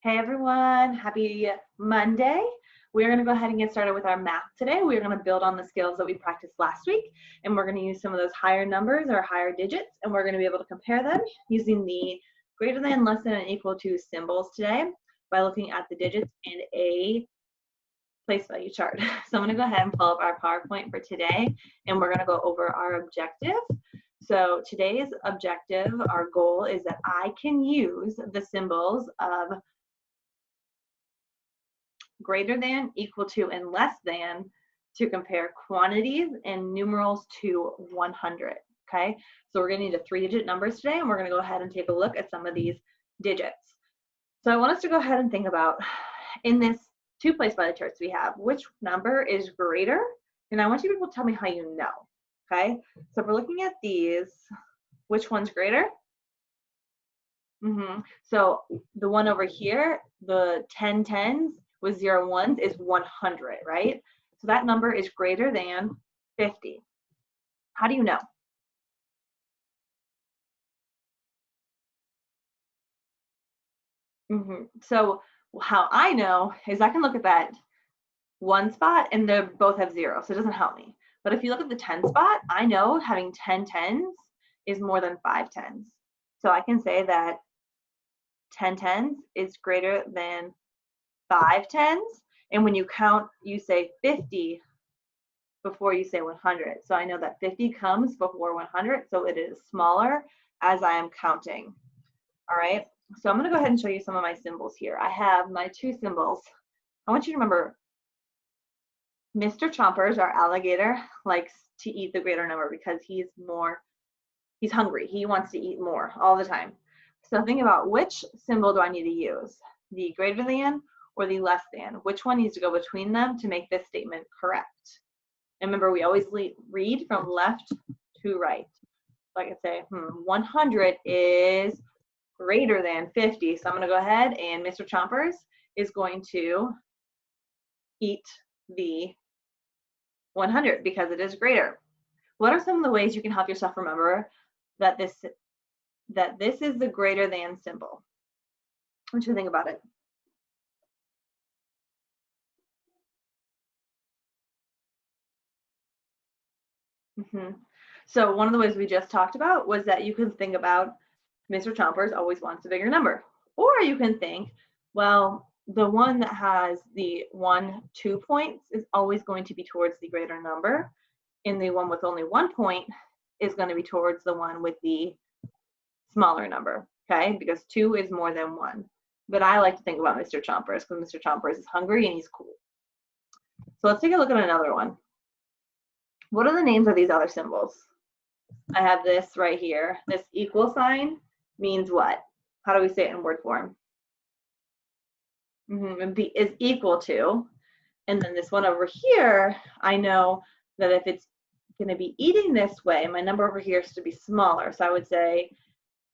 Hey everyone, happy Monday. We're going to go ahead and get started with our math today. We're going to build on the skills that we practiced last week, and we're going to use some of those higher numbers or higher digits, and we're going to be able to compare them using the greater than, less than, and equal to symbols today by looking at the digits in a place value chart. So I'm going to go ahead and pull up our PowerPoint for today, and we're going to go over our objective. So today's objective, our goal is that I can use the symbols of greater than, equal to, and less than to compare quantities and numerals to 100, okay? So we're gonna need a 3-digit numbers today, and we're gonna go ahead and take a look at some of these digits. So I want us to go ahead and think about, in this 2 place value charts we have, which number is greater? And I want you people to tell me how you know, okay? So if we're looking at these, which one's greater? So the one over here, the 10 tens with 0 ones is 100, right? So that number is greater than 50. How do you know? So how I know is I can look at that 1 spot and they both have 0, so it doesn't help me. But if you look at the 10 spot, I know having 10 tens is more than 5 tens. So I can say that 10 tens is greater than 5 tens, and when you count, you say 50 before you say 100. So I know that 50 comes before 100, so it is smaller as I am counting. All right, so I'm going to go ahead and show you some of my symbols here. I have my 2 symbols. I want you to remember, Mr. Chompers, our alligator, likes to eat the greater number because he's hungry. He wants to eat more all the time. So think about, which symbol do I need to use? The greater than or the less than? Which one needs to go between them to make this statement correct? And remember, we always read from left to right. So I can say, 100 is greater than 50. So I'm going to go ahead, and Mr. Chompers is going to eat the 100 because it is greater. What are some of the ways you can help yourself remember that this is the greater than symbol? What do you think about it? So one of the ways we just talked about was that you can think about Mr. Chompers always wants a bigger number. Or you can think, well, the one that has the 1, 2 points is always going to be towards the greater number, and the one with only 1 point is going to be towards the one with the smaller number, okay? Because 2 is more than 1. But I like to think about Mr. Chompers because Mr. Chompers is hungry and he's cool. So let's take a look at another one. What are the names of these other symbols? I have this right here. This equal sign means what? How do we say it in word form? Is equal to. And then this one over here, I know that if it's going to be eating this way, my number over here is to be smaller. So I would say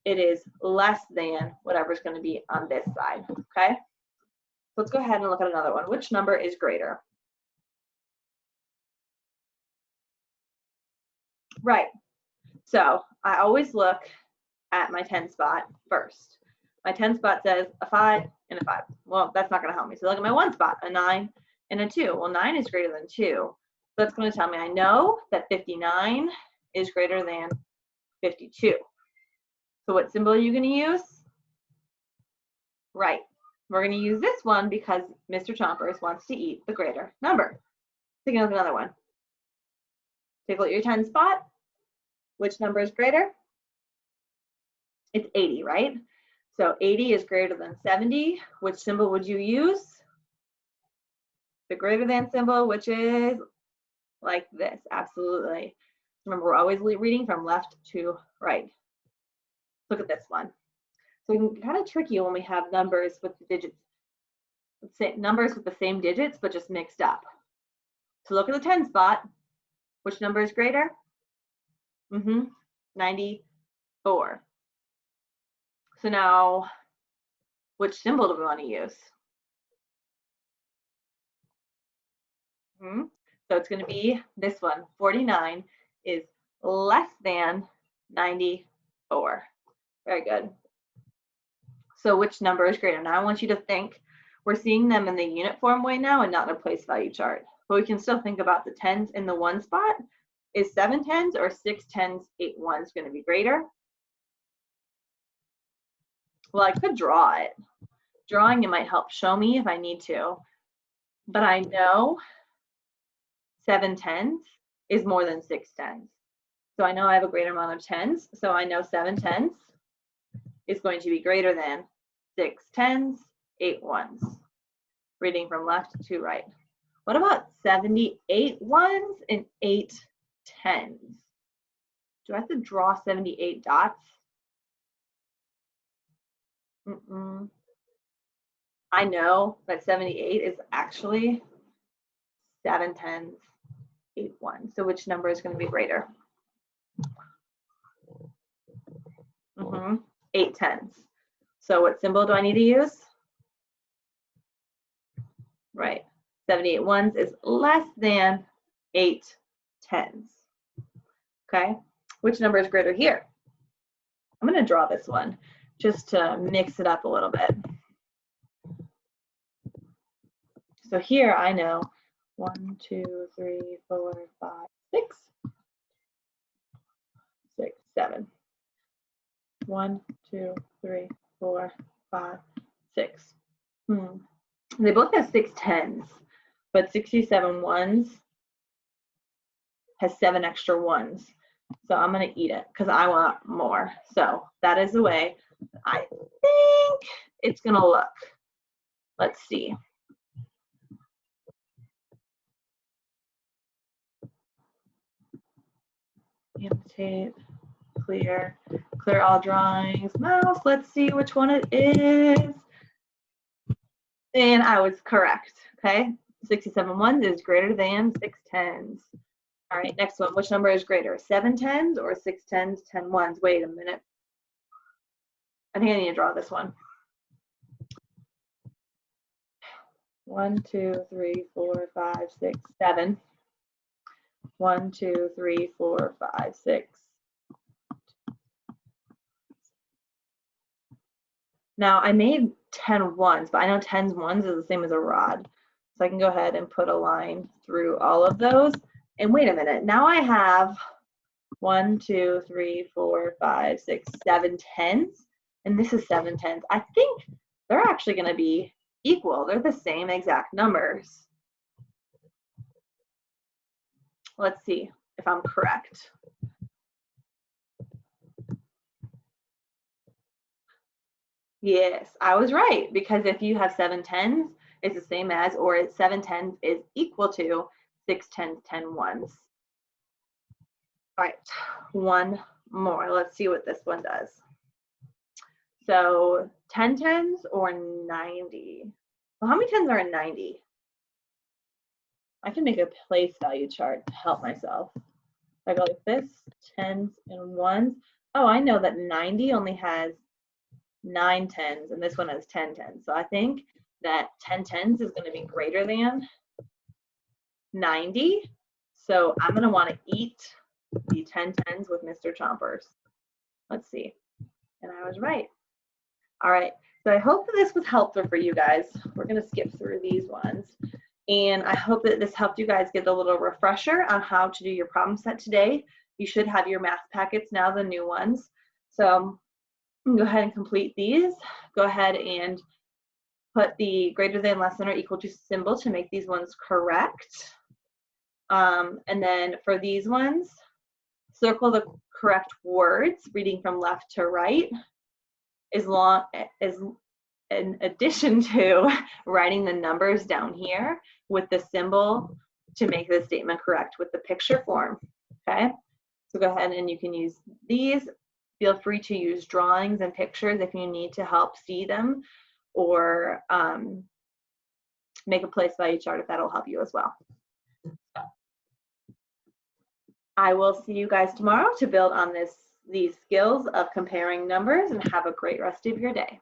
it is less than whatever's going to be on this side, okay? So let's go ahead and look at another one. Which number is greater? Right. So I always look at my 10 spot first. My 10 spot says a 5 and a 5. Well, that's not going to help me. So look at my 1 spot, a 9 and a 2. Well, 9 is greater than 2. So that's going to tell me I know that 59 is greater than 52. So what symbol are you going to use? Right. We're going to use this one because Mr. Chompers wants to eat the greater number. Take a look at another one. Take a look at your 10 spot. Which number is greater? It's 80, right? So 80 is greater than 70. Which symbol would you use? The greater than symbol, which is like this. Absolutely. Remember, we're always reading from left to right. Look at this one. So it can kind of tricky when we have numbers with the digits, numbers with the same digits, but just mixed up. So look at the 10 spot. Which number is greater? 94. So now, which symbol do we want to use? So it's going to be this one. 49 is less than 94. Very good. So which number is greater? Now I want you to think, we're seeing them in the unit form way now and not in a place value chart. But we can still think about the tens in the one spot. Is 7 tens or 6 tens, 8 ones going to be greater? Well, I could draw it. Drawing it might help show me if I need to. But I know 7 tens is more than 6 tens. So I know I have a greater amount of tens. So I know 7 tens is going to be greater than 6 tens, 8 ones. Reading from left to right. What about 78 ones and 8 tens? Do I have to draw 78 dots? I know that 78 is actually 7 tens, 8 ones. So which number is going to be greater? 8 tens. So what symbol do I need to use? Right. 78 ones is less than 8 tens. Okay. Which number is greater here? I'm going to draw this one just to mix it up a little bit. So here I know 1, 2, 3, 4, 5, 6, 6, 7. 1, 2, 3, 4, 5, 6. They both have 6 tens, but 67 ones has 7 extra ones. So I'm going to eat it because I want more. So that is the way I think it's going to look. Let's see. Annotate, clear all drawings, mouse. Let's see which one it is. And I was correct. Okay. 67 ones is greater than 6 tens. All right, next one. Which number is greater, 7 tens or 6 tens, 10 ones? Wait a minute. I think I need to draw this one. 1, 2, 3, 4, 5, 6, 7. 1, 2, 3, 4, 5, 6. Now I made 10 ones, but I know 10 ones is the same as a rod. So I can go ahead and put a line through all of those. And wait a minute, now I have 1, 2, 3, 4, 5, 6, 7 tens, and this is 7 tens. I think they're actually going to be equal. They're the same exact numbers. Let's see if I'm correct. Yes, I was right, because if you have 7 tens, it's the same as, or 7 tens is equal to 6 tens, 10 ones. All right, one more. Let's see what this one does. So 10 tens or 90? Well, how many tens are in 90? I can make a place value chart to help myself. If I go like this, tens and ones. Oh, I know that 90 only has 9 tens and this one has 10 tens. So I think that 10 tens is going to be greater than 90. So I'm going to want to eat the 10 tens with Mr. Chompers. Let's see. And I was right. All right. So I hope that this was helpful for you guys. We're going to skip through these ones. And I hope that this helped you guys get a little refresher on how to do your problem set today. You should have your math packets now, the new ones. So go ahead and complete these. Go ahead and put the greater than, less than, or equal to symbol to make these ones correct. And then for these ones, circle the correct words, reading from left to right, as long as in addition to writing the numbers down here with the symbol to make the statement correct with the picture form. Okay, so go ahead and you can use these. Feel free to use drawings and pictures if you need to help see them, or make a place value chart if that'll help you as well. I will see you guys tomorrow to build on these skills of comparing numbers, and have a great rest of your day.